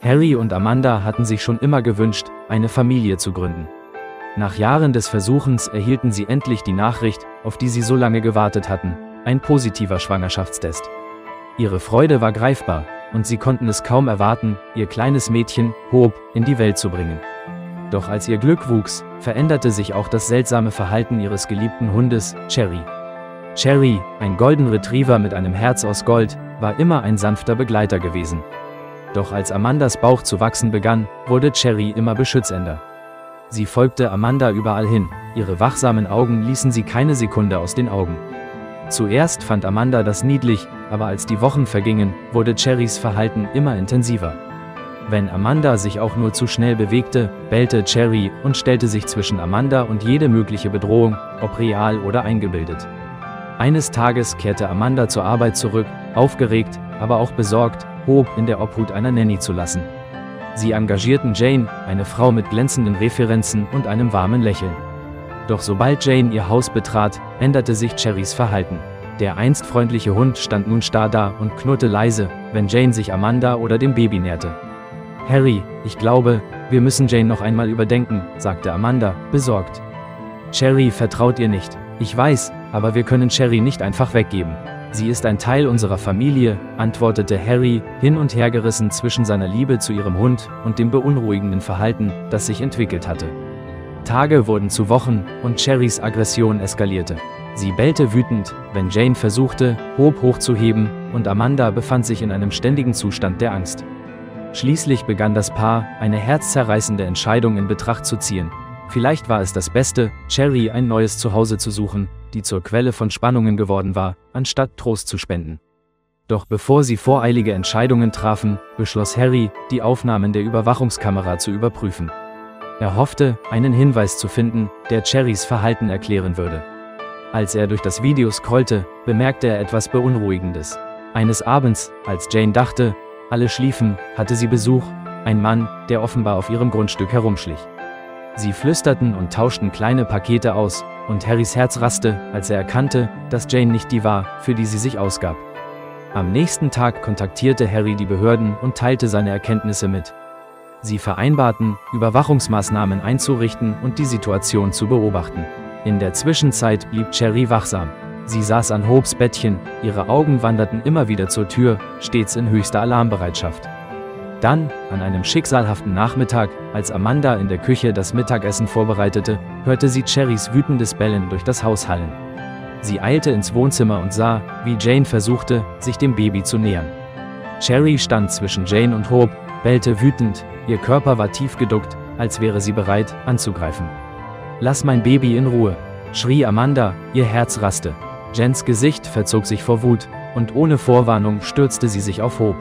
Harry und Amanda hatten sich schon immer gewünscht, eine Familie zu gründen. Nach Jahren des Versuchens erhielten sie endlich die Nachricht, auf die sie so lange gewartet hatten: ein positiver Schwangerschaftstest. Ihre Freude war greifbar, und sie konnten es kaum erwarten, ihr kleines Mädchen, Hope, in die Welt zu bringen. Doch als ihr Glück wuchs, veränderte sich auch das seltsame Verhalten ihres geliebten Hundes, Cherry. Cherry, ein Golden Retriever mit einem Herz aus Gold, war immer ein sanfter Begleiter gewesen. Doch als Amandas Bauch zu wachsen begann, wurde Cherry immer beschützender. Sie folgte Amanda überall hin, ihre wachsamen Augen ließen sie keine Sekunde aus den Augen. Zuerst fand Amanda das niedlich, aber als die Wochen vergingen, wurde Cherrys Verhalten immer intensiver. Wenn Amanda sich auch nur zu schnell bewegte, bellte Cherry und stellte sich zwischen Amanda und jede mögliche Bedrohung, ob real oder eingebildet. Eines Tages kehrte Amanda zur Arbeit zurück, aufgeregt, aber auch besorgt, Hope in der Obhut einer Nanny zu lassen. Sie engagierten Jane, eine Frau mit glänzenden Referenzen und einem warmen Lächeln. Doch sobald Jane ihr Haus betrat, änderte sich Cherrys Verhalten. Der einst freundliche Hund stand nun starr da und knurrte leise, wenn Jane sich Amanda oder dem Baby näherte. »Harry, ich glaube, wir müssen Jane noch einmal überdenken«, sagte Amanda, besorgt. »Cherry vertraut ihr nicht. Ich weiß, aber wir können Cherry nicht einfach weggeben. Sie ist ein Teil unserer Familie«, antwortete Harry, hin und her gerissen zwischen seiner Liebe zu ihrem Hund und dem beunruhigenden Verhalten, das sich entwickelt hatte. Tage wurden zu Wochen, und Cherrys Aggression eskalierte. Sie bellte wütend, wenn Jane versuchte, Hope hochzuheben, und Amanda befand sich in einem ständigen Zustand der Angst. Schließlich begann das Paar, eine herzzerreißende Entscheidung in Betracht zu ziehen. Vielleicht war es das Beste, Cherry ein neues Zuhause zu suchen, die zur Quelle von Spannungen geworden war, anstatt Trost zu spenden. Doch bevor sie voreilige Entscheidungen trafen, beschloss Harry, die Aufnahmen der Überwachungskamera zu überprüfen. Er hoffte, einen Hinweis zu finden, der Cherrys Verhalten erklären würde. Als er durch das Video scrollte, bemerkte er etwas Beunruhigendes. Eines Abends, als Jane dachte, alle schliefen, hatte sie Besuch, ein Mann, der offenbar auf ihrem Grundstück herumschlich. Sie flüsterten und tauschten kleine Pakete aus, und Harrys Herz raste, als er erkannte, dass Jane nicht die war, für die sie sich ausgab. Am nächsten Tag kontaktierte Harry die Behörden und teilte seine Erkenntnisse mit. Sie vereinbarten, Überwachungsmaßnahmen einzurichten und die Situation zu beobachten. In der Zwischenzeit blieb Cherry wachsam. Sie saß an Hopes Bettchen, ihre Augen wanderten immer wieder zur Tür, stets in höchster Alarmbereitschaft. Dann, an einem schicksalhaften Nachmittag, als Amanda in der Küche das Mittagessen vorbereitete, hörte sie Cherrys wütendes Bellen durch das Haus hallen. Sie eilte ins Wohnzimmer und sah, wie Jane versuchte, sich dem Baby zu nähern. Cherry stand zwischen Jane und Hope, bellte wütend, ihr Körper war tief geduckt, als wäre sie bereit, anzugreifen. »Lass mein Baby in Ruhe«, schrie Amanda, ihr Herz raste. Jens Gesicht verzog sich vor Wut, und ohne Vorwarnung stürzte sie sich auf Hope.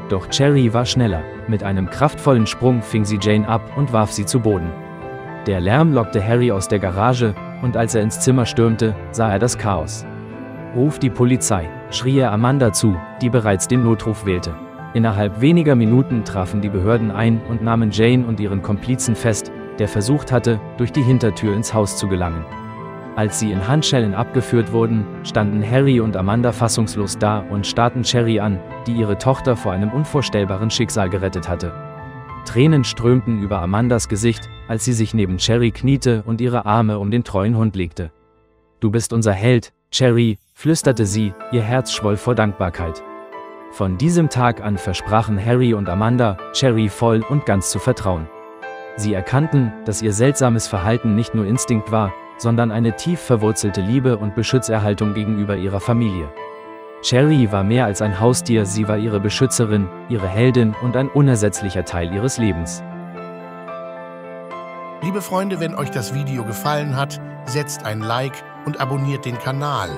Doch Cherry war schneller. Mit einem kraftvollen Sprung fing sie Jane ab und warf sie zu Boden. Der Lärm lockte Harry aus der Garage, und als er ins Zimmer stürmte, sah er das Chaos. »Ruf die Polizei«, schrie er Amanda zu, die bereits den Notruf wählte. Innerhalb weniger Minuten trafen die Behörden ein und nahmen Jane und ihren Komplizen fest, der versucht hatte, durch die Hintertür ins Haus zu gelangen. Als sie in Handschellen abgeführt wurden, standen Harry und Amanda fassungslos da und starrten Cherry an, die ihre Tochter vor einem unvorstellbaren Schicksal gerettet hatte. Tränen strömten über Amandas Gesicht, als sie sich neben Cherry kniete und ihre Arme um den treuen Hund legte. »Du bist unser Held, Cherry«, flüsterte sie, ihr Herz schwoll vor Dankbarkeit. Von diesem Tag an versprachen Harry und Amanda, Cherry voll und ganz zu vertrauen. Sie erkannten, dass ihr seltsames Verhalten nicht nur Instinkt war, sondern eine tief verwurzelte Liebe und Beschützerhaltung gegenüber ihrer Familie. Cherry war mehr als ein Haustier, sie war ihre Beschützerin, ihre Heldin und ein unersetzlicher Teil ihres Lebens. Liebe Freunde, wenn euch das Video gefallen hat, setzt ein Like und abonniert den Kanal.